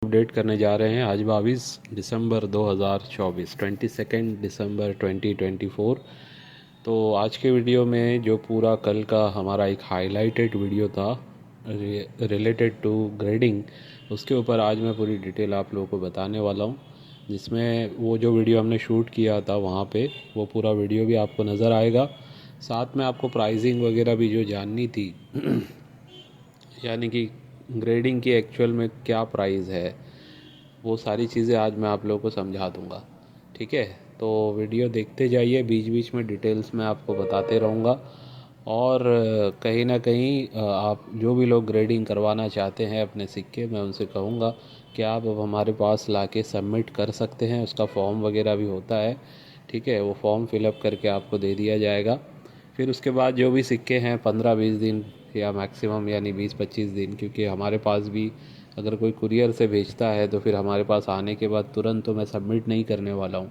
Update करने जा रहे हैं। आज 22 दिसंबर 2024, 22 दिसंबर 2024। तो आज के वीडियो में जो पूरा कल का हमारा एक हाईलाइटेड वीडियो था रिलेटेड टू ग्रेडिंग, उसके ऊपर आज मैं पूरी डिटेल आप लोगों को बताने वाला हूँ। जिसमें वो जो वीडियो हमने शूट किया था वहाँ पे वो पूरा वीडियो भी आपको नज़र आएगा। साथ में आपको प्राइसिंग वगैरह भी जो जाननी थी यानी कि ग्रेडिंग की एक्चुअल में क्या प्राइस है, वो सारी चीज़ें आज मैं आप लोगों को समझा दूंगा। ठीक है, तो वीडियो देखते जाइए, बीच बीच में डिटेल्स में आपको बताते रहूँगा। और कहीं ना कहीं आप जो भी लोग ग्रेडिंग करवाना चाहते हैं अपने सिक्के, मैं उनसे कहूँगा कि आप अब हमारे पास लाके सबमिट कर सकते हैं। उसका फॉर्म वगैरह भी होता है। ठीक है, वो फॉर्म फिलअप करके आपको दे दिया जाएगा। फिर उसके बाद जो भी सिक्के हैं 15-20 दिन या मैक्सिमम यानी 20-25 दिन, क्योंकि हमारे पास भी अगर कोई कुरियर से भेजता है तो फिर हमारे पास आने के बाद तुरंत तो मैं सबमिट नहीं करने वाला हूँ।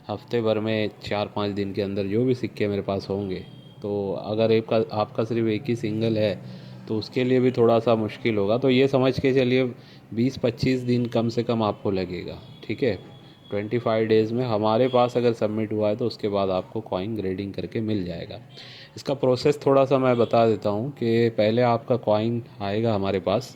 हफ्ते भर में 4-5 दिन के अंदर जो भी सिक्के मेरे पास होंगे, तो अगर आपका सिर्फ एक ही सिंगल है तो उसके लिए भी थोड़ा सा मुश्किल होगा। तो ये समझ के चलिए 20-25 दिन कम से कम आपको लगेगा। ठीक है, 25 डेज़ में हमारे पास अगर सबमिट हुआ है तो उसके बाद आपको कॉइन ग्रेडिंग करके मिल जाएगा। इसका प्रोसेस थोड़ा सा मैं बता देता हूँ कि पहले आपका कॉइन आएगा हमारे पास,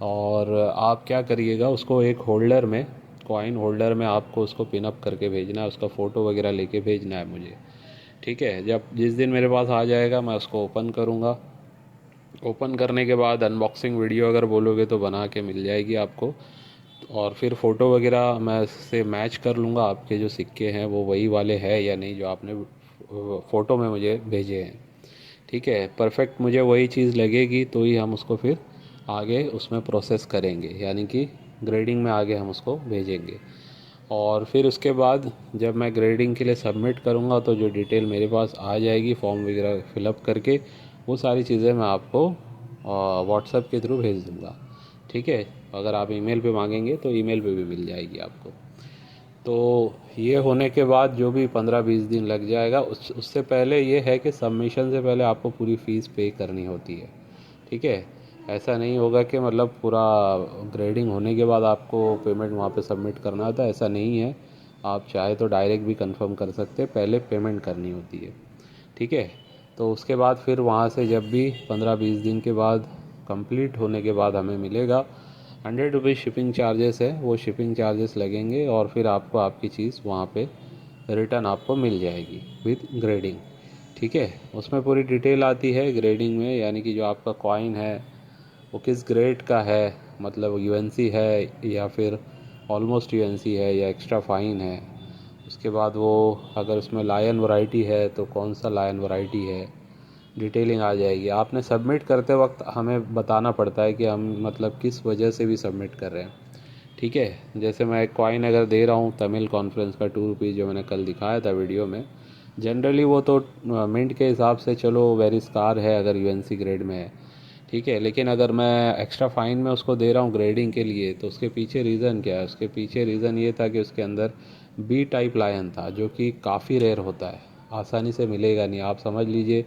और आप क्या करिएगा, उसको एक होल्डर में, कॉइन होल्डर में आपको उसको पिन अप करके भेजना है। उसका फ़ोटो वगैरह लेके भेजना है मुझे। ठीक है, जब जिस दिन मेरे पास आ जाएगा मैं उसको ओपन करूँगा। ओपन करने के बाद अनबॉक्सिंग वीडियो अगर बोलोगे तो बना के मिल जाएगी आपको। और फिर फ़ोटो वगैरह मैं से मैच कर लूँगा आपके जो सिक्के हैं वो वही वाले हैं या नहीं जो आपने फ़ोटो में मुझे भेजे हैं। ठीक है, परफेक्ट मुझे वही चीज़ लगेगी तो ही हम उसको फिर आगे उसमें प्रोसेस करेंगे, यानी कि ग्रेडिंग में आगे हम उसको भेजेंगे। और फिर उसके बाद जब मैं ग्रेडिंग के लिए सबमिट करूँगा तो जो डिटेल मेरे पास आ जाएगी फॉर्म वगैरह फिलअप करके, वो सारी चीज़ें मैं आपको व्हाट्सएप के थ्रू भेज दूँगा। ठीक है, अगर आप ईमेल पे मांगेंगे तो ईमेल पे भी मिल जाएगी आपको। तो ये होने के बाद जो भी 15-20 दिन लग जाएगा, उससे पहले ये है कि सबमिशन से पहले आपको पूरी फ़ीस पे करनी होती है। ठीक है, ऐसा नहीं होगा कि मतलब पूरा ग्रेडिंग होने के बाद आपको पेमेंट वहाँ पे सबमिट करना होता है, ऐसा नहीं है। आप चाहे तो डायरेक्ट भी कंफर्म कर सकते हैं, पहले पेमेंट करनी होती है। ठीक है, तो उसके बाद फिर वहाँ से जब भी 15-20 दिन के बाद कंप्लीट होने के बाद हमें मिलेगा, 100 रुपीज़ शिपिंग चार्जेस है, वो शिपिंग चार्जेस लगेंगे और फिर आपको आपकी चीज़ वहाँ पे रिटर्न आपको मिल जाएगी विद ग्रेडिंग। ठीक है, उसमें पूरी डिटेल आती है ग्रेडिंग में, यानी कि जो आपका कॉइन है वो किस ग्रेड का है, मतलब यूएनसी है या फिर ऑलमोस्ट यूएनसी है या एक्स्ट्रा फाइन है। उसके बाद वो अगर उसमें लायन वैरायटी है तो कौन सा लायन वैरायटी है, डिटेलिंग आ जाएगी। आपने सबमिट करते वक्त हमें बताना पड़ता है कि हम मतलब किस वजह से भी सबमिट कर रहे हैं। ठीक है, जैसे मैं एक कॉइन अगर दे रहा हूँ तमिल कॉन्फ्रेंस का 2 रुपीज़ जो मैंने कल दिखाया था वीडियो में, जनरली वो तो मिंट के हिसाब से चलो वेरी स्कार है अगर यूएनसी ग्रेड में है। ठीक है, लेकिन अगर मैं एक्स्ट्रा फाइन में उसको दे रहा हूँ ग्रेडिंग के लिए तो उसके पीछे रीज़न क्या है? उसके पीछे रीज़न ये था कि उसके अंदर बी टाइप लायन था जो कि काफ़ी रेयर होता है, आसानी से मिलेगा नहीं। आप समझ लीजिए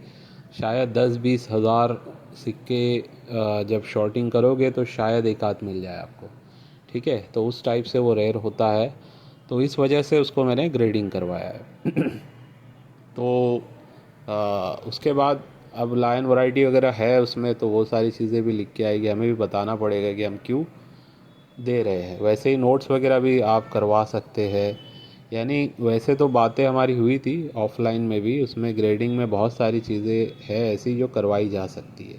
शायद 10-20 हज़ार सिक्के जब शॉर्टिंग करोगे तो शायद एक आध मिल जाए आपको। ठीक है, तो उस टाइप से वो रेयर होता है, तो इस वजह से उसको मैंने ग्रेडिंग करवाया है। तो उसके बाद अब लायन वैरायटी वगैरह है उसमें तो वो सारी चीज़ें भी लिख के आएगी, हमें भी बताना पड़ेगा कि हम क्यों दे रहे हैं। वैसे ही नोट्स वगैरह भी आप करवा सकते हैं। यानी वैसे तो बातें हमारी हुई थी ऑफलाइन में भी, उसमें ग्रेडिंग में बहुत सारी चीज़ें है ऐसी जो करवाई जा सकती है।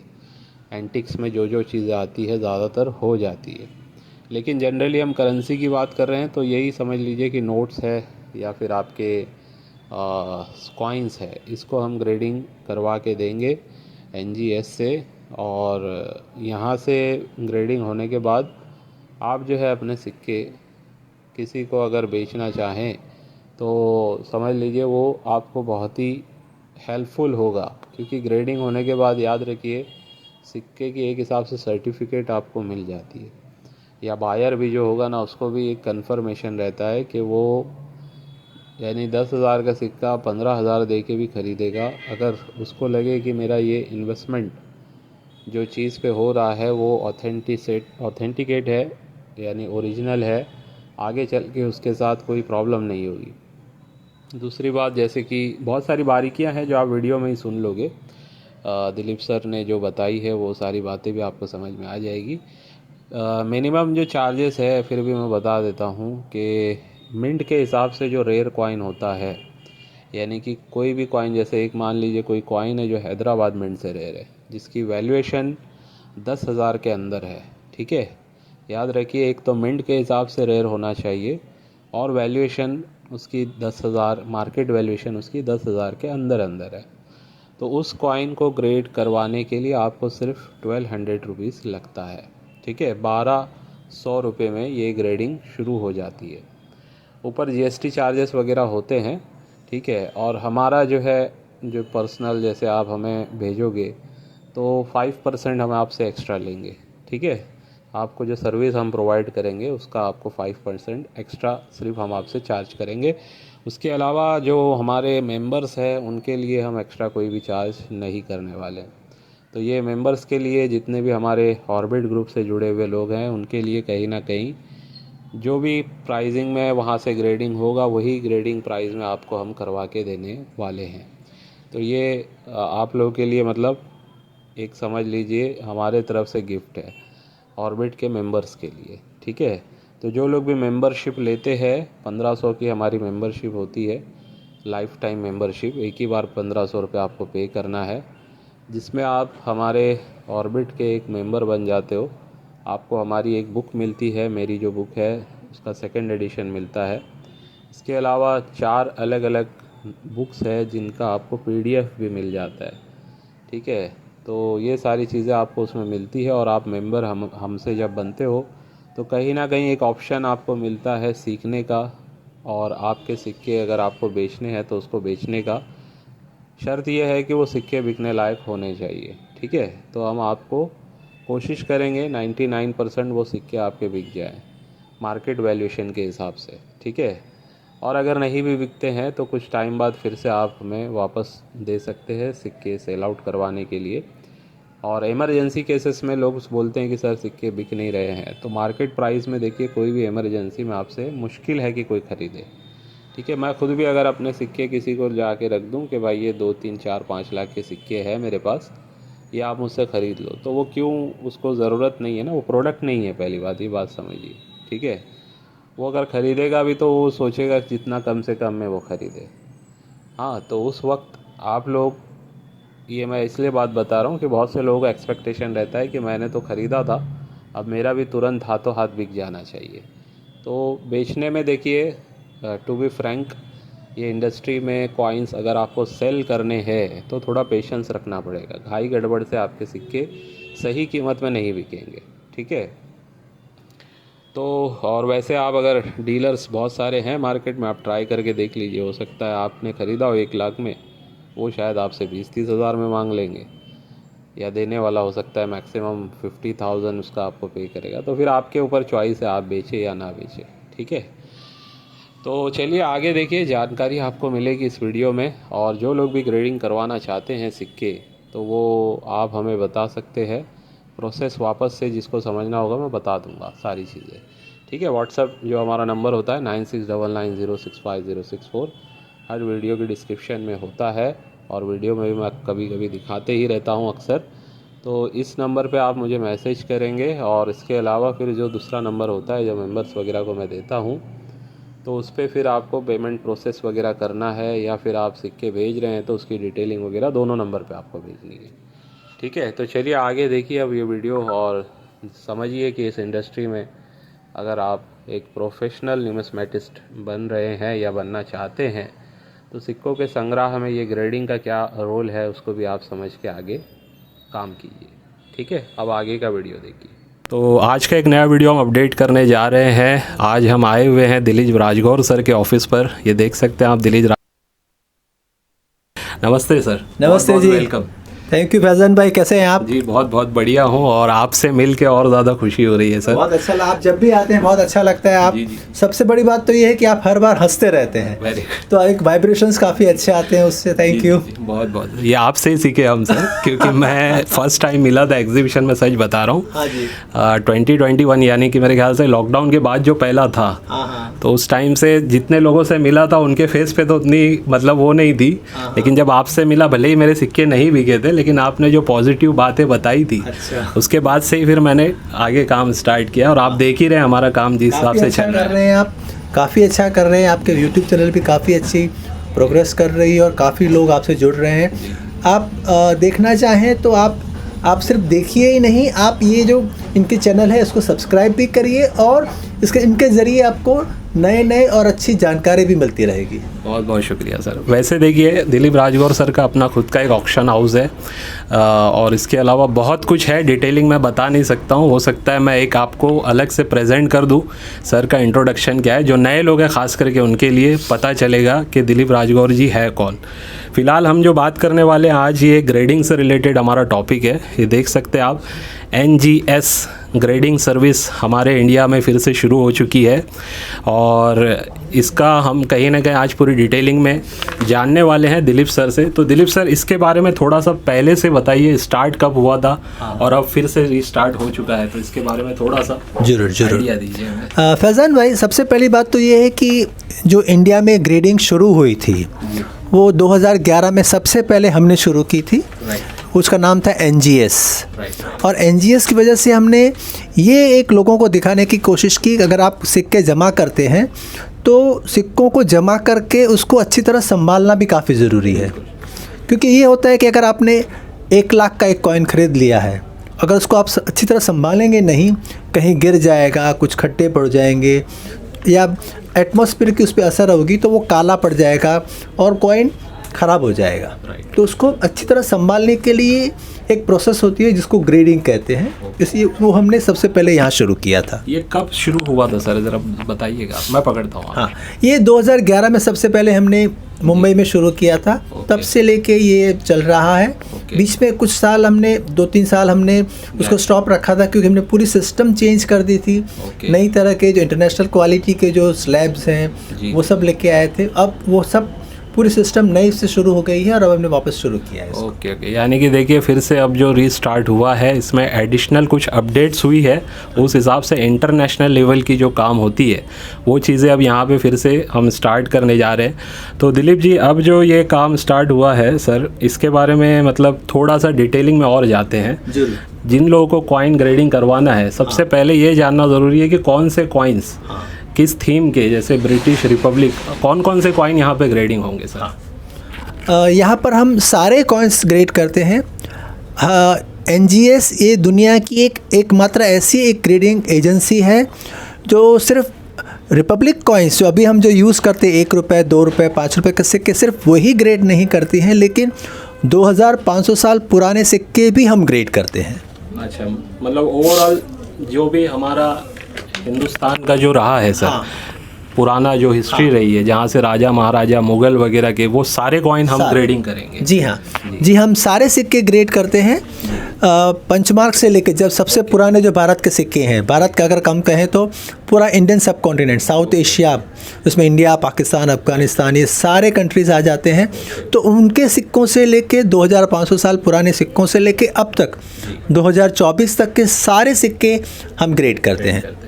एंटिक्स में जो जो चीज़ें आती है ज़्यादातर हो जाती है, लेकिन जनरली हम करेंसी की बात कर रहे हैं तो यही समझ लीजिए कि नोट्स है या फिर आपके कॉइन्स है, इसको हम ग्रेडिंग करवा के देंगे एनजीएस से। और यहाँ से ग्रेडिंग होने के बाद आप जो है अपने सिक्के किसी को अगर बेचना चाहें तो समझ लीजिए वो आपको बहुत ही हेल्पफुल होगा, क्योंकि ग्रेडिंग होने के बाद याद रखिए सिक्के की एक हिसाब से सर्टिफिकेट आपको मिल जाती है, या बायर भी जो होगा ना उसको भी एक कंफर्मेशन रहता है कि वो यानी 10,000 का सिक्का 15,000 दे के भी ख़रीदेगा अगर उसको लगे कि मेरा ये इन्वेस्टमेंट जो चीज़ पे हो रहा है वो ऑथेंटिकेट है, यानी ओरिजिनल है, आगे चल के उसके साथ कोई प्रॉब्लम नहीं होगी। दूसरी बात, जैसे कि बहुत सारी बारीकियां हैं जो आप वीडियो में ही सुन लोगे, दिलीप सर ने जो बताई है वो सारी बातें भी आपको समझ में आ जाएगी। मिनिमम जो चार्जेस है फिर भी मैं बता देता हूँ कि मिंट के हिसाब से जो रेयर कॉइन होता है, यानी कि कोई भी कॉइन, जैसे एक मान लीजिए कोई कॉइन है जो हैदराबाद मिंट से रेयर है, जिसकी वैल्यूएशन 10,000 के अंदर है, ठीक है। याद रखिए, एक तो मिंट के हिसाब से रेयर होना चाहिए और वैल्यूएशन उसकी 10,000, मार्केट वैल्यूएशन उसकी 10,000 के अंदर अंदर है। तो उस कॉइन को ग्रेड करवाने के लिए आपको सिर्फ 1200 रुपीज़ लगता है, ठीक है। 1200 रुपये में ये ग्रेडिंग शुरू हो जाती है। ऊपर जीएसटी चार्जेस वगैरह होते हैं, ठीक है। और हमारा जो है, जो पर्सनल जैसे आप हमें भेजोगे तो 5% हम आपसे एक्स्ट्रा लेंगे, ठीक है। आपको जो सर्विस हम प्रोवाइड करेंगे उसका आपको 5% एक्स्ट्रा सिर्फ हम आपसे चार्ज करेंगे। उसके अलावा जो हमारे मेंबर्स हैं उनके लिए हम एक्स्ट्रा कोई भी चार्ज नहीं करने वाले। तो ये मेंबर्स के लिए, जितने भी हमारे ऑर्बिट ग्रुप से जुड़े हुए लोग हैं उनके लिए कहीं ना कहीं जो भी प्राइसिंग में वहाँ से ग्रेडिंग होगा वही ग्रेडिंग प्राइस में आपको हम करवा के देने वाले हैं। तो ये आप लोगों के लिए, मतलब एक समझ लीजिए हमारे तरफ से गिफ्ट है ऑर्बिट के मेंबर्स के लिए, ठीक है। तो जो लोग भी मेंबरशिप लेते हैं, 1500 की हमारी मेंबरशिप होती है, लाइफ टाइम मेंबरशिप, एक ही बार 1500 रुपये आपको पे करना है, जिसमें आप हमारे ऑर्बिट के एक मेंबर बन जाते हो। आपको हमारी एक बुक मिलती है, मेरी जो बुक है उसका सेकंड एडिशन मिलता है। इसके अलावा 4 अलग अलग बुक्स है जिनका आपको पीडीएफ भी मिल जाता है, ठीक है। तो ये सारी चीज़ें आपको उसमें मिलती है और आप मेंबर हमसे जब बनते हो तो कहीं ना कहीं एक ऑप्शन आपको मिलता है सीखने का, और आपके सिक्के अगर आपको बेचने हैं तो उसको बेचने का। शर्त यह है कि वो सिक्के बिकने लायक होने चाहिए, ठीक है। तो हम आपको कोशिश करेंगे 99% वो सिक्के आपके बिक जाए मार्केट वैल्यूएशन के हिसाब से, ठीक है। और अगर नहीं भी बिकते हैं तो कुछ टाइम बाद फिर से आप हमें वापस दे सकते हैं सिक्के सेल आउट करवाने के लिए। और इमरजेंसी केसेस में लोग बोलते हैं कि सर सिक्के बिक नहीं रहे हैं, तो मार्केट प्राइस में देखिए कोई भी इमरजेंसी में आपसे मुश्किल है कि कोई ख़रीदे, ठीक है। मैं खुद भी अगर अपने सिक्के किसी को जाके रख दूं कि भाई ये 2, 3, 4, 5 लाख के सिक्के हैं मेरे पास, ये आप मुझसे ख़रीद लो, तो वो क्यों, उसको ज़रूरत नहीं है ना, वो प्रोडक्ट नहीं है, पहली बात ये बात समझिए, ठीक है। वो अगर ख़रीदेगा भी तो वो सोचेगा जितना कम से कम में वो ख़रीदे। हाँ, तो उस वक्त आप लोग, ये मैं इसलिए बात बता रहा हूँ कि बहुत से लोगों का एक्सपेक्टेशन रहता है कि मैंने तो ख़रीदा था, अब मेरा भी तुरंत हाथों हाथ बिक जाना चाहिए। तो बेचने में देखिए, टू बी फ्रैंक, ये इंडस्ट्री में कॉइन्स अगर आपको सेल करने हैं तो थोड़ा पेशेंस रखना पड़ेगा। घाई गड़बड़ से आपके सिक्के सही कीमत में नहीं बिकेंगे, ठीक है। तो और वैसे आप अगर, डीलर्स बहुत सारे हैं मार्केट में, आप ट्राई करके देख लीजिए, हो सकता है आपने ख़रीदा हो 1 लाख में, वो शायद आपसे 20-30 हज़ार में मांग लेंगे, या देने वाला हो सकता है मैक्सिमम 50,000 उसका आपको पे करेगा। तो फिर आपके ऊपर चॉइस है, आप बेचें या ना बेचें, ठीक है। तो चलिए आगे देखिए, जानकारी आपको मिलेगी इस वीडियो में। और जो लोग भी ग्रेडिंग करवाना चाहते हैं सिक्के, तो वो आप हमें बता सकते हैं, प्रोसेस वापस से जिसको समझना होगा मैं बता दूंगा सारी चीज़ें, ठीक है। व्हाट्सअप जो हमारा नंबर होता है 9699065064, हर वीडियो की डिस्क्रिप्शन में होता है, और वीडियो में भी मैं कभी कभी दिखाते ही रहता हूँ अक्सर। तो इस नंबर पे आप मुझे मैसेज करेंगे, और इसके अलावा फिर जो दूसरा नंबर होता है जो मेंबर्स वगैरह को मैं देता हूँ, तो उस पर फिर आपको पेमेंट प्रोसेस वगैरह करना है, या फिर आप सिक्के भेज रहे हैं तो उसकी डिटेलिंग वगैरह दोनों नंबर पे आपको भेजनी है, ठीक है। तो चलिए आगे देखिए अब ये वीडियो, और समझिए कि इस इंडस्ट्री में अगर आप एक प्रोफेशनल न्यूमिस्मेटिस्ट बन रहे हैं या बनना चाहते हैं, तो सिक्कों के संग्रह में ये ग्रेडिंग का क्या रोल है उसको भी आप समझ के आगे काम कीजिए, ठीक है। अब आगे का वीडियो देखिए। तो आज का एक नया वीडियो हम अपडेट करने जा रहे हैं। आज हम आए हुए हैं दिलीज राजगौर सर के ऑफिस पर। ये देख सकते हैं आप, नमस्ते सर। नमस्ते जी। वेलकम। थैंक यू फैज़ान भाई, कैसे हैं आप? जी बहुत बहुत बढ़िया हूँ और आपसे मिल के और ज़्यादा खुशी हो रही है सर। बहुत अच्छा, आप जब भी आते हैं बहुत अच्छा लगता है। आप जी। सबसे बड़ी बात तो ये है कि आप हर बार हंसते रहते हैं, तो एक वाइब्रेशंस काफ़ी अच्छे आते हैं उससे। Thank you. बहुत बहुत, ये आपसे ही सीखे हम सर, क्योंकि मैं फर्स्ट टाइम मिला था एग्जीबिशन में, सच बता रहा हूँ। हाँ जी। 2021 यानी कि मेरे ख्याल से लॉकडाउन के बाद जो पहला था, तो उस टाइम से जितने लोगों से मिला था उनके फेस पे तो उतनी मतलब वो नहीं थी, लेकिन जब आपसे मिला, भले ही मेरे सिक्के नहीं बिके थे, लेकिन आपने जो पॉजिटिव बातें बताई थी, उसके बाद से ही फिर मैंने आगे काम स्टार्ट किया। और आप देख ही रहे हैं हमारा काम जिस हिसाब से चल रहा है। आप काफ़ी अच्छा कर रहे हैं, आपके यूट्यूब चैनल भी काफ़ी अच्छी प्रोग्रेस कर रही है और काफ़ी लोग आपसे जुड़ रहे हैं। आप देखना चाहें तो आप सिर्फ देखिए ही नहीं, आप ये जो इनके चैनल है इसको सब्सक्राइब भी करिए और इनके ज़रिए आपको नए नए और अच्छी जानकारी भी मिलती रहेगी। बहुत बहुत शुक्रिया सर। वैसे देखिए, दिलीप राजगौर सर का अपना खुद का एक ऑक्शन हाउस है और इसके अलावा बहुत कुछ है, डिटेलिंग मैं बता नहीं सकता हूँ। हो सकता है मैं एक आपको अलग से प्रेजेंट कर दूँ, सर का इंट्रोडक्शन क्या है, जो नए लोग हैं ख़ास करके उनके लिए पता चलेगा कि दिलीप राजगौर जी है कौन। फ़िलहाल हम जो बात करने वाले हैं आज, ये ग्रेडिंग से रिलेटेड हमारा टॉपिक है। ये देख सकते हैं आप, NGS ग्रेडिंग सर्विस हमारे इंडिया में फिर से शुरू हो चुकी है और इसका हम कहीं ना कहीं आज पूरी डिटेलिंग में जानने वाले हैं दिलीप सर से। तो दिलीप सर, इसके बारे में थोड़ा सा पहले से बताइए, स्टार्ट कब हुआ था और अब फिर से रीस्टार्ट हो चुका है, तो इसके बारे में थोड़ा सा जरूर आइडिया दीजिए। फैज़ान भाई, सबसे पहली बात तो ये है कि जो इंडिया में ग्रेडिंग शुरू हुई थी वो 2011 में सबसे पहले हमने शुरू की थी। उसका नाम था NGS। और NGS की वजह से हमने ये एक लोगों को दिखाने की कोशिश की कि अगर आप सिक्के जमा करते हैं तो सिक्कों को जमा करके उसको अच्छी तरह संभालना भी काफ़ी ज़रूरी है। क्योंकि ये होता है कि अगर आपने 1 लाख का एक कॉइन ख़रीद लिया है, अगर उसको आप अच्छी तरह संभालेंगे नहीं, कहीं गिर जाएगा, कुछ खड्डे पड़ जाएंगे या एटमॉस्फेयर की उस पर असर होगी तो वो काला पड़ जाएगा और कॉइन ख़राब हो जाएगा। तो उसको अच्छी तरह संभालने के लिए एक प्रोसेस होती है जिसको ग्रेडिंग कहते हैं, इसलिए वो हमने सबसे पहले यहाँ शुरू किया था। ये कब शुरू हुआ था सर, ज़रा बताइएगा, मैं पकड़ता हूँ। हाँ, ये 2011 में सबसे पहले हमने मुंबई में शुरू किया था। तब से लेके ये चल रहा है। बीच में कुछ साल हमने 2-3 साल हमने उसको स्टॉप रखा था क्योंकि हमने पूरी सिस्टम चेंज कर दी थी। नई तरह के जो इंटरनेशनल क्वालिटी के जो स्लैब्स हैं वो सब लेके आए थे। अब वो सब पूरी सिस्टम नई से शुरू हो गई है और अब हमने वापस शुरू किया है। ओके, यानी कि देखिए, फिर से अब जो रीस्टार्ट हुआ है इसमें एडिशनल कुछ अपडेट्स हुई है, उस हिसाब से इंटरनेशनल लेवल की जो काम होती है वो चीज़ें अब यहाँ पे फिर से हम स्टार्ट करने जा रहे हैं। तो दिलीप जी, अब जो ये काम स्टार्ट हुआ है सर, इसके बारे में मतलब थोड़ा सा डिटेलिंग में और जाते हैं। जिन लोगों को कॉइन ग्रेडिंग करवाना है, सबसे पहले ये जानना ज़रूरी है कि कौन से कॉइन्स किस थीम के, जैसे ब्रिटिश रिपब्लिक, कौन कौन से कॉइन यहाँ पे ग्रेडिंग होंगे सर? यहाँ पर हम सारे कॉइन्स ग्रेड करते हैं। NGS ये दुनिया की एकमात्र ऐसी एक ग्रेडिंग एजेंसी है जो सिर्फ रिपब्लिक कॉइन्स जो अभी हम जो यूज़ करते हैं, 1 रुपये, 2 रुपये, 5 रुपये के सिक्के, सिर्फ वही ग्रेड नहीं करती हैं, लेकिन 2500 साल पुराने सिक्के भी हम ग्रेड करते हैं। अच्छा, मतलब ओवरऑल जो भी हमारा हिंदुस्तान का जो रहा है सर, पुराना जो हिस्ट्री रही है, जहाँ से राजा महाराजा मुगल वगैरह के, वो सारे कॉइन हम ग्रेडिंग करेंगे। जी हाँ, जी हम सारे सिक्के ग्रेड करते हैं। पंचमार्क से लेकर जब सबसे पुराने जो भारत के सिक्के हैं, भारत का अगर कम कहें तो पूरा इंडियन सब कॉन्टिनेंट, साउथ एशिया, उसमें इंडिया, पाकिस्तान, अफगानिस्तान, ये सारे कंट्रीज़ आ जाते हैं। तो उनके सिक्कों से लेके 2500 साल पुराने सिक्कों से लेके अब तक 2024 तक के सारे सिक्के हम ग्रेड करते हैं।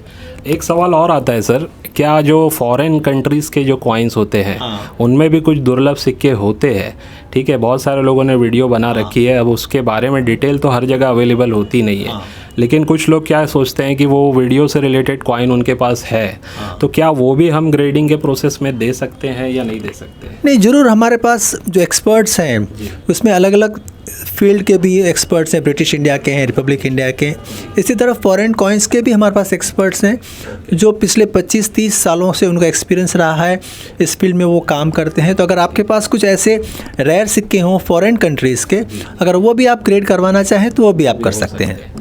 एक सवाल और आता है सर, क्या जो फॉरेन कंट्रीज़ के जो कॉइन्स होते हैं उनमें भी कुछ दुर्लभ सिक्के होते हैं? ठीक है, बहुत सारे लोगों ने वीडियो बना रखी है, अब उसके बारे में डिटेल तो हर जगह अवेलेबल होती नहीं है, लेकिन कुछ लोग क्या सोचते हैं कि वो वीडियो से रिलेटेड कॉइन उनके पास है, तो क्या वो भी हम ग्रेडिंग के प्रोसेस में दे सकते हैं या नहीं दे सकते? नहीं, ज़रूर। हमारे पास जो एक्सपर्ट्स हैं उसमें अलग अलग फील्ड के भी एक्सपर्ट्स हैं, ब्रिटिश इंडिया के हैं, रिपब्लिक इंडिया के, इसी तरह फॉरेन कॉइन्स के भी हमारे पास एक्सपर्ट्स हैं जो पिछले 25-30 सालों से उनका एक्सपीरियंस रहा है, इस फील्ड में वो काम करते हैं। तो अगर आपके पास कुछ ऐसे रेयर सिक्के हों फॉरेन कंट्रीज़ के, अगर वो भी आप ग्रेड करवाना चाहें तो वो भी आप कर सकते हैं।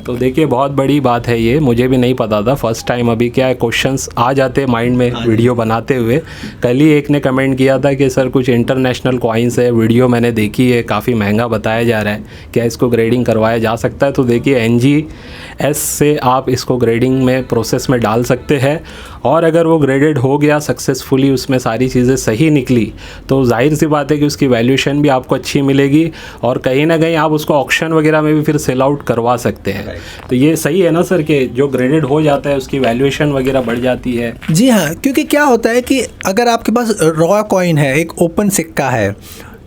तो देखिए बहुत बड़ी बात है ये, मुझे भी नहीं पता था, फर्स्ट टाइम अभी क्या है क्वेश्चंस आ जाते माइंड में वीडियो बनाते हुए। कल ही एक ने कमेंट किया था कि सर कुछ इंटरनेशनल कॉइन्स है, वीडियो मैंने देखी है, काफ़ी महंगा बताया जा रहा है, क्या इसको ग्रेडिंग करवाया जा सकता है? तो देखिए NGS से आप इसको ग्रेडिंग में प्रोसेस में डाल सकते हैं, और अगर वो ग्रेडेड हो गया सक्सेसफुली, उसमें सारी चीज़ें सही निकली, तो जाहिर सी बात है कि उसकी वैल्यूएशन भी आपको अच्छी मिलेगी, और कहीं ना कहीं आप उसको ऑक्शन वगैरह में भी फिर सेल आउट करवा सकते हैं। तो ये सही है ना सर कि जो ग्रेडेड हो जाता है उसकी वैल्यूएशन वगैरह बढ़ जाती है? जी हाँ, क्योंकि क्या होता है कि अगर आपके पास रॉ कॉइन है, एक ओपन सिक्का है,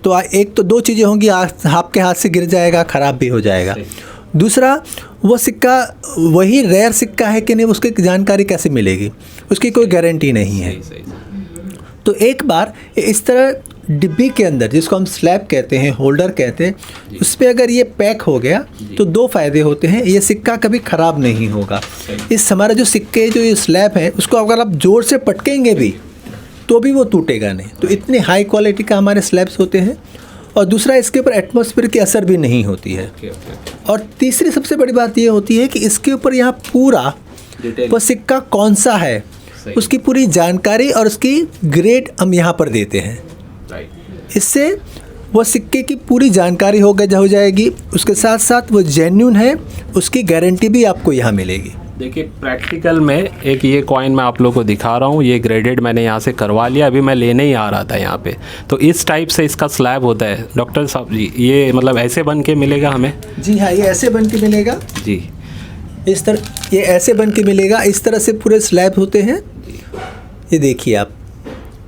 तो एक तो दो चीज़ें होंगी, आपके हाथ से गिर जाएगा, ख़राब भी हो जाएगा। दूसरा, वो सिक्का वही रेयर सिक्का है कि नहीं, उसकी जानकारी कैसे मिलेगी, उसकी कोई गारंटी नहीं है। तो एक बार इस तरह डिब्बी के अंदर, जिसको हम स्लैब कहते हैं, होल्डर कहते हैं, उस पर अगर ये पैक हो गया तो दो फ़ायदे होते हैं। ये सिक्का कभी ख़राब नहीं होगा। इस हमारा जो सिक्के जो ये स्लैब है, उसको अगर आप ज़ोर से पटकेंगे भी तो भी वो टूटेगा नहीं। तो इतने हाई क्वालिटी का हमारे स्लैब्स होते हैं। और दूसरा, इसके ऊपर एटमॉस्फेयर की असर भी नहीं होती है। और तीसरी सबसे बड़ी बात ये होती है कि इसके ऊपर यहाँ पूरा वो सिक्का कौन सा है, उसकी पूरी जानकारी और उसकी ग्रेड हम यहाँ पर देते हैं। इससे वो सिक्के की पूरी जानकारी हो जाएगी। उसके साथ साथ वो जेन्युइन है, उसकी गारंटी भी आपको यहाँ मिलेगी। देखिए प्रैक्टिकल में एक ये कॉइन मैं आप लोगों को दिखा रहा हूँ, ये ग्रेडेड मैंने यहाँ से करवा लिया, अभी मैं लेने ही आ रहा था यहाँ पे। तो इस टाइप से इसका स्लैब होता है डॉक्टर साहब जी, ये मतलब ऐसे बन के मिलेगा हमें? जी हाँ, ये ऐसे बन के मिलेगा जी, इस तरह ये ऐसे बन के मिलेगा। इस तरह से पूरे स्लैब होते हैं। ये देखिए आप,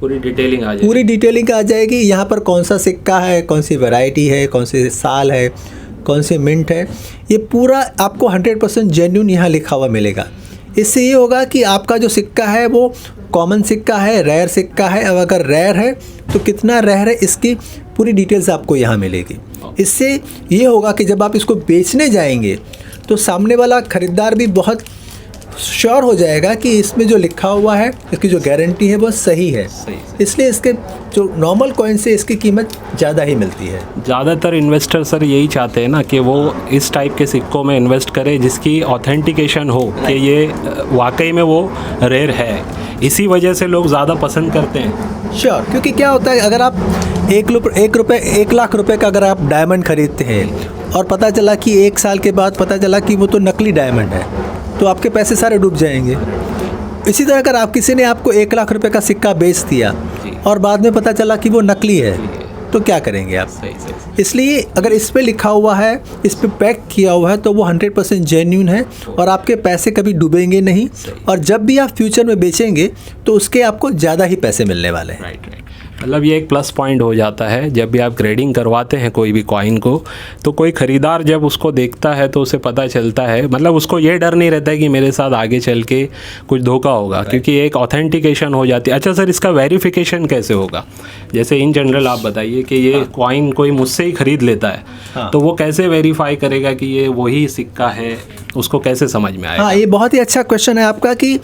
पूरी डिटेलिंग आ जाएगी। पूरी डिटेलिंग आ जाएगी। यहाँ पर कौन सा सिक्का है, कौन सी वैरायटी है, कौन से साल है, कौन से मिंट है, ये पूरा आपको 100% जेन्युइन यहाँ लिखा हुआ मिलेगा। इससे ये होगा कि आपका जो सिक्का है वो कॉमन सिक्का है, रेयर सिक्का है, और अगर रेयर है तो कितना रेयर है, इसकी पूरी डिटेल्स आपको यहाँ मिलेगी। इससे ये होगा कि जब आप इसको बेचने जाएंगे तो सामने वाला ख़रीदार भी बहुत श्योर हो जाएगा कि इसमें जो लिखा हुआ है, इसकी जो गारंटी है वो सही है। इसलिए इसके जो नॉर्मल कॉइन से इसकी कीमत ज़्यादा ही मिलती है। ज़्यादातर इन्वेस्टर सर यही चाहते हैं ना कि वो इस टाइप के सिक्कों में इन्वेस्ट करे जिसकी ऑथेंटिकेशन हो कि ये वाकई में वो रेयर है। इसी वजह से लोग ज़्यादा पसंद करते हैं। श्योर, क्योंकि क्या होता है, अगर आप 1 लाख रुपए का अगर आप डायमंड खरीदते हैं और पता चला कि 1 साल के बाद पता चला कि वो तो नकली डायमंड है, तो आपके पैसे सारे डूब जाएंगे। इसी तरह अगर आप किसी ने आपको 1 लाख रुपए का सिक्का बेच दिया और बाद में पता चला कि वो नकली है, तो क्या करेंगे आप? इसलिए अगर इस पे लिखा हुआ है, इस पे पैक किया हुआ है, तो वो 100% जेन्युइन है और आपके पैसे कभी डूबेंगे नहीं। और जब भी आप फ्यूचर में बेचेंगे तो उसके आपको ज़्यादा ही पैसे मिलने वाले हैं। राइट। मतलब ये एक प्लस पॉइंट हो जाता है जब भी आप ग्रेडिंग करवाते हैं कोई भी कॉइन को, तो कोई ख़रीदार जब उसको देखता है तो उसे पता चलता है, मतलब उसको ये डर नहीं रहता है कि मेरे साथ आगे चल के कुछ धोखा होगा, क्योंकि एक ऑथेंटिकेशन हो जाती है। अच्छा सर, इसका वेरिफिकेशन कैसे होगा? जैसे इन जनरल आप बताइए कि ये कॉइन कोई मुझसे ही ख़रीद लेता है, तो वो कैसे वेरीफाई करेगा कि ये वही सिक्का है, उसको कैसे समझ में आएगा? हाँ, ये बहुत ही अच्छा क्वेश्चन है आपका कि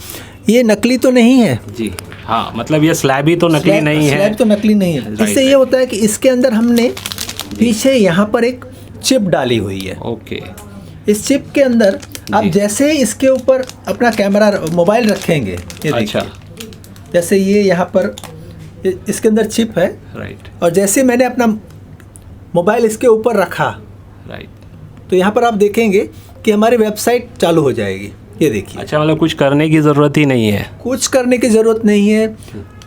ये नकली तो नहीं है। जी हाँ, मतलब ये स्लैब ही तो नकली नहीं है। स्लैब तो नकली नहीं है। इससे ये होता है कि इसके अंदर हमने पीछे यहाँ पर एक चिप डाली हुई है। ओके। इस चिप के अंदर आप जैसे ही इसके ऊपर अपना कैमरा मोबाइल रखेंगे, ये देखिए, जैसे ये यहाँ पर इसके अंदर चिप है, राइट, और जैसे मैंने अपना मोबाइल इसके ऊपर रखा, राइट, तो यहाँ पर आप देखेंगे कि हमारी वेबसाइट चालू हो जाएगी। ये देखिए। अच्छा, मतलब कुछ करने की ज़रूरत ही नहीं है? कुछ करने की ज़रूरत नहीं है,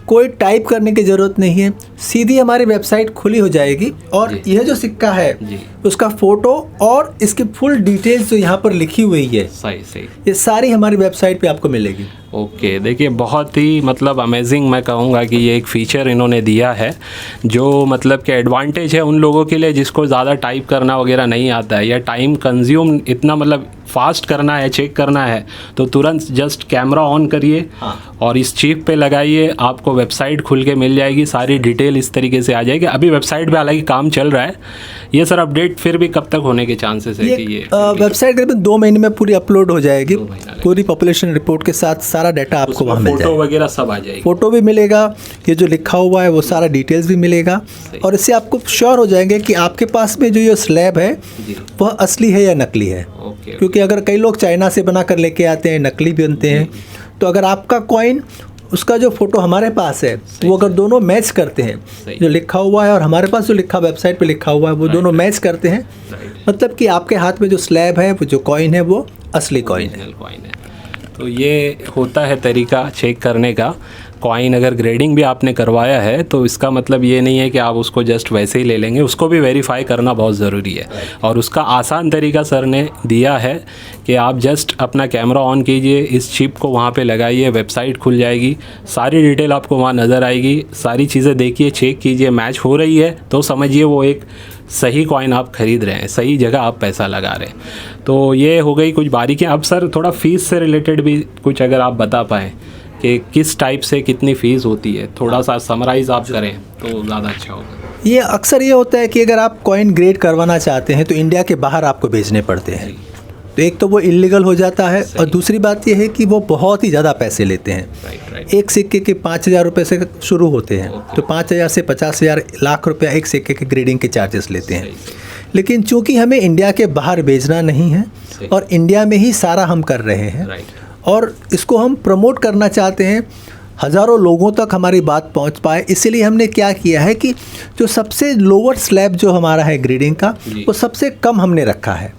कोई टाइप करने की ज़रूरत नहीं है, सीधी हमारी वेबसाइट खुली हो जाएगी और यह जो सिक्का है उसका फ़ोटो और इसकी फुल डिटेल्स जो यहाँ पर लिखी हुई है, सही, ये सारी हमारी वेबसाइट पे आपको मिलेगी। ओके, देखिए बहुत ही मतलब अमेजिंग मैं कहूँगा कि ये एक फ़ीचर इन्होंने दिया है जो मतलब कि एडवांटेज है उन लोगों के लिए जिसको ज़्यादा टाइप करना वगैरह नहीं आता है या टाइम कंज्यूम इतना मतलब फास्ट करना है, चेक करना है, तो तुरंत जस्ट कैमरा ऑन करिए और इस चिप पे लगाइए, आपको आपको वेबसाइट खुल के मिल जाएगी, सारी डिटेल इस तरीके से आ जाएगी। अभी वेबसाइट पे हालांकि काम चल रहा है ये सर, अपडेट फिर भी कब तक होने के चांसेस है कि ये वेबसाइट करीबन 2 महीने में पूरी अपलोड हो जाएगी, पूरी पॉपुलेशन रिपोर्ट के साथ सारा डाटा आपको वहाँ मिल जाएगा, फोटो वगैरह सब आ जाएगी, फोटो भी मिलेगा, ये जो लिखा हुआ है वो सारा डिटेल्स भी मिलेगा, और इससे आपको श्योर हो जाएंगे कि आपके पास में जो ये स्लैब है वह असली है या नकली है। क्योंकि अगर कई लोग चाइना से बना कर लेके आते हैं, नकली भी बनते हैं, तो अगर आपका कॉइन उसका जो फोटो हमारे पास है वो अगर दोनों मैच करते हैं, जो लिखा हुआ है और हमारे पास जो लिखा वेबसाइट पे लिखा हुआ है वो दोनों मैच करते हैं, मतलब कि आपके हाथ में जो स्लैब है, वो जो कॉइन है वो असली कॉइन है। तो ये होता है तरीका चेक करने का। कॉइन अगर ग्रेडिंग भी आपने करवाया है तो इसका मतलब ये नहीं है कि आप उसको जस्ट वैसे ही ले लेंगे, उसको भी वेरीफाई करना बहुत ज़रूरी है। और उसका आसान तरीका सर ने दिया है कि आप जस्ट अपना कैमरा ऑन कीजिए, इस चिप को वहाँ पे लगाइए, वेबसाइट खुल जाएगी, सारी डिटेल आपको वहाँ नज़र आएगी, सारी चीज़ें देखिए, चेक कीजिए, मैच हो रही है तो समझिए वो एक सही कॉइन आप ख़रीद रहे हैं, सही जगह आप पैसा लगा रहे हैं। तो ये हो गई कुछ बारीकियाँ। अब सर थोड़ा फ़ीस से रिलेटेड भी कुछ अगर आप बता पाएँ कि किस टाइप से कितनी फ़ीस होती है, थोड़ा सा समराइज़ आप करें तो ज़्यादा अच्छा होगा। ये अक्सर ये होता है कि अगर आप कॉइन ग्रेड करवाना चाहते हैं तो इंडिया के बाहर आपको भेजने पड़ते हैं, तो एक तो वो इलीगल हो जाता है, और दूसरी बात ये है कि वो बहुत ही ज़्यादा पैसे लेते हैं। एक सिक्के के 5,000 रुपये से शुरू होते हैं, तो 5,000 से 50,000 लाख रुपया एक सिक्के के ग्रेडिंग के चार्जेस लेते हैं। लेकिन चूंकि हमें इंडिया के बाहर भेजना नहीं है और इंडिया में ही सारा हम कर रहे हैं, और इसको हम प्रमोट करना चाहते हैं, हज़ारों लोगों तक हमारी बात पहुंच पाए, इसीलिए हमने क्या किया है कि जो सबसे लोअर स्लैब जो हमारा है ग्रेडिंग का, वो सबसे कम हमने रखा है।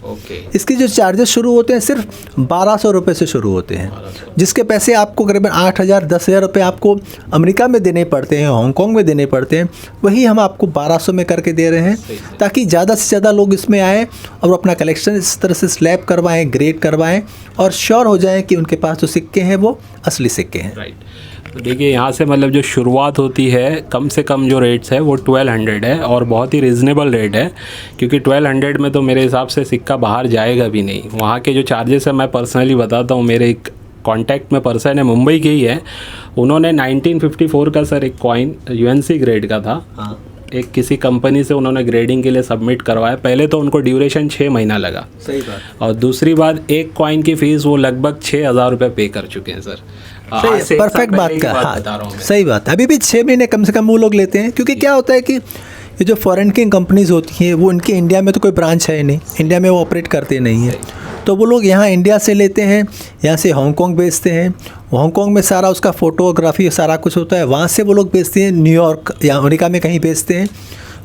इसके जो चार्जेस शुरू होते हैं सिर्फ 1,200 रुपये से शुरू होते हैं, जिसके पैसे आपको करीबन 8,000 10,000 रुपये आपको अमेरिका में देने पड़ते हैं, हांगकॉन्ग में देने पड़ते हैं, वही हम आपको 1,200 में करके दे रहे हैं, ताकि ज़्यादा से ज़्यादा लोग इसमें आएँ और अपना कलेक्शन इस तरह से स्लैब करवाएँ, ग्रेड करवाएँ, और श्योर हो जाएँ कि उनके पास जो सिक्के हैं वो असली सिक्के हैं। तो देखिए यहाँ से मतलब जो शुरुआत होती है, कम से कम जो रेट्स है वो 1200 है, और बहुत ही रिजनेबल रेट है, क्योंकि 1200 में तो मेरे हिसाब से सिक्का बाहर जाएगा भी नहीं। वहाँ के जो चार्जेस है मैं पर्सनली बताता हूँ, मेरे एक कॉन्टैक्ट में पर्सन है, मुंबई के ही है, उन्होंने 1954 का सर एक कॉइन UNC ग्रेड का था, एक किसी कंपनी से उन्होंने ग्रेडिंग के लिए सबमिट करवाया। पहले तो उनको ड्यूरेशन 6 महीना लगा, सही बात, और दूसरी बात एक कॉइन की फ़ीस वो लगभग 6,000 रुपये पे कर चुके हैं सर। परफेक्ट बात का, हाँ सही बात। अभी भी 6 महीने कम से कम वो लोग लेते हैं, क्योंकि क्या होता है कि ये जो फॉरेन की कंपनीज़ होती हैं वो इनके इंडिया में तो कोई ब्रांच है नहीं, इंडिया में वो ऑपरेट करते नहीं है, तो वो लोग यहाँ इंडिया से लेते हैं, यहाँ से हांगकॉन्ग भेजते हैं, हांगकॉन्ग में सारा उसका फ़ोटोग्राफी सारा कुछ होता है, वहाँ से वो लोग भेजते हैं न्यूयॉर्क या अमेरिका में कहीं भेजते हैं,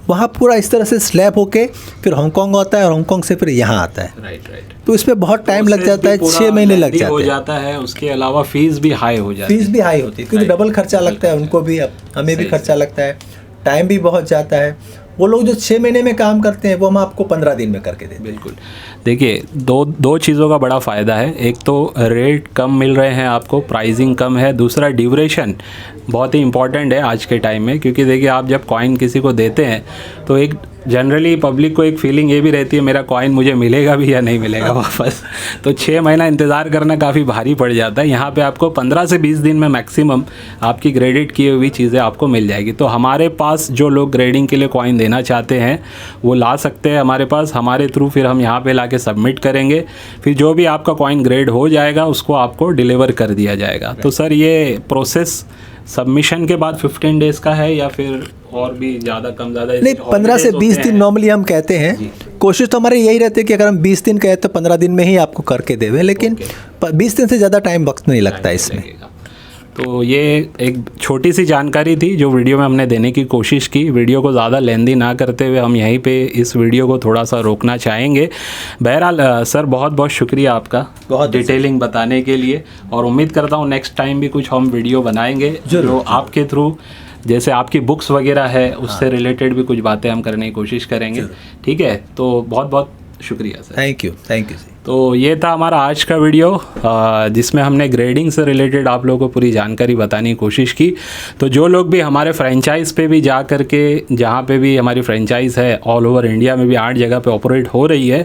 वहाँ पूरा इस तरह से स्लैब होके फिर हांगकॉन्ग आता है, और हांगकॉन्ग से फिर यहाँ आता है। तो इसमें बहुत टाइम लग जाता है, 6 महीने लग जाते हैं। उसके अलावा फ़ीस भी हाई हो जाती है, फीस भी हाई होती है, क्योंकि डबल खर्चा लगता है उनको भी, अब हमें भी खर्चा लगता है, टाइम भी बहुत जाता है। वो लोग जो 6 महीने में काम करते हैं वो हम आपको 15 दिन में करके देते हैं। बिल्कुल। देखिए दो चीज़ों का बड़ा फ़ायदा है, एक तो रेट कम मिल रहे हैं आपको, प्राइसिंग कम है, दूसरा ड्यूरेशन बहुत ही इंपॉर्टेंट है आज के टाइम में, क्योंकि देखिए आप जब कॉइन किसी को देते हैं तो एक जनरली पब्लिक को एक फीलिंग ये भी रहती है मेरा कॉइन मुझे मिलेगा भी या नहीं मिलेगा वापस, तो 6 महीना इंतज़ार करना काफ़ी भारी पड़ जाता है। यहाँ पे आपको 15 से 20 दिन में मैक्सिमम आपकी ग्रेडेड की हुई चीज़ें आपको मिल जाएगी। तो हमारे पास जो लोग ग्रेडिंग के लिए कॉइन देना चाहते हैं वो ला सकते हैं हमारे पास, हमारे थ्रू फिर हम यहाँ पे लाके सबमिट करेंगे, फिर जो भी आपका कॉइन ग्रेड हो जाएगा उसको आपको डिलीवर कर दिया जाएगा। तो सर ये प्रोसेस सबमिशन के बाद 15 डेज़ का है या फिर और भी ज़्यादा कम ज़्यादा? नहीं, 15 से 20 दिन नॉर्मली हम कहते हैं। कोशिश तो हमारे यही रहती है कि अगर हम 20 दिन कहें तो 15 दिन में ही आपको करके देवे, लेकिन 20 दिन से ज़्यादा टाइम वक्त नहीं लगता इसमें। तो ये एक छोटी सी जानकारी थी जो वीडियो में हमने देने की कोशिश की। वीडियो को ज़्यादा लेंदी ना करते हुए हम यहीं पे इस वीडियो को थोड़ा सा रोकना चाहेंगे। बहरहाल सर बहुत बहुत शुक्रिया आपका बहुत डिटेलिंग बताने के लिए, और उम्मीद करता हूँ नेक्स्ट टाइम भी कुछ हम वीडियो बनाएंगे जो आपके थ्रू, जैसे आपकी बुक्स वगैरह है उससे रिलेटेड भी कुछ बातें हम करने की कोशिश करेंगे। ठीक है, तो बहुत बहुत शुक्रिया सर। Thank you. तो ये था हमारा आज का वीडियो जिसमें हमने ग्रेडिंग से रिलेटेड आप लोगों को पूरी जानकारी बताने की कोशिश की। तो जो लोग भी हमारे फ्रेंचाइज़ पे भी जा कर के, जहाँ पे भी हमारी फ्रेंचाइज़ है ऑल ओवर इंडिया में भी 8 जगह पे ऑपरेट हो रही है,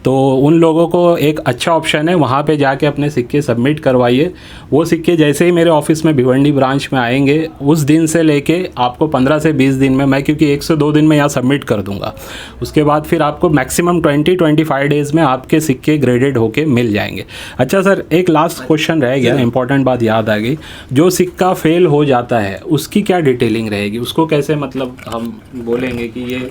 तो उन लोगों को एक अच्छा ऑप्शन है, वहाँ पे जाके अपने सिक्के सबमिट करवाइए। वो सिक्के जैसे ही मेरे ऑफिस में भिवंडी ब्रांच में आएंगे, उस दिन से लेके आपको 15 से 20 दिन में, मैं क्योंकि 1 से 2 दिन में यहाँ सबमिट कर दूँगा, उसके बाद फिर आपको मैक्सिमम 20-25 डेज़ में आपके सिक्के ग्रेडेड होके मिल जाएंगे। अच्छा सर, एक लास्ट क्वेश्चन रह गया, इंपॉर्टेंट बात याद आ गई। जो सिक्का फेल हो जाता है उसकी क्या डिटेलिंग रहेगी? उसको कैसे मतलब हम बोलेंगे कि ये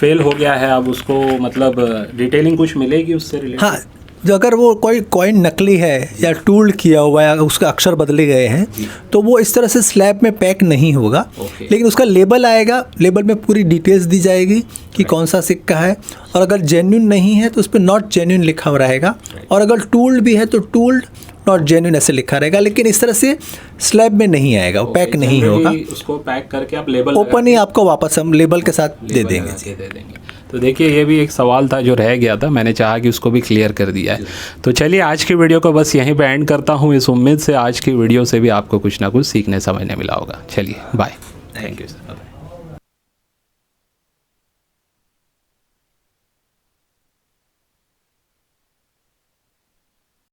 फेल हो गया है, अब उसको मतलब डिटेलिंग कुछ मिलेगी उससे रिलेटेड? हाँ, जो अगर वो कोई कॉइन नकली है या टूल्ड किया हुआ है, उसके अक्षर बदले गए हैं, तो वो इस तरह से स्लैब में पैक नहीं होगा। लेकिन उसका लेबल आएगा, लेबल में पूरी डिटेल्स दी जाएगी कि कौन सा सिक्का है, और अगर जेन्युइन नहीं है तो उस पर नॉट जेन्युइन लिखा हुआ रहेगा, और अगर टूल्ड भी है तो टूल्ड नॉट जेन्युइन ऐसे लिखा रहेगा। लेकिन इस तरह से स्लैब में नहीं आएगा, वो पैक नहीं होगा। उसको पैक करके आप लेबल ओपन ही आपको वापस हम लेबल के साथ दे देंगे। तो देखिए, ये भी एक सवाल था जो रह गया था, मैंने चाहा कि उसको भी क्लियर कर दिया है। तो चलिए, आज की वीडियो को बस यहीं पे एंड करता हूँ, इस उम्मीद से आज की वीडियो से भी आपको कुछ ना कुछ सीखने समझने मिला होगा। चलिए बाय, थैंक यू सर।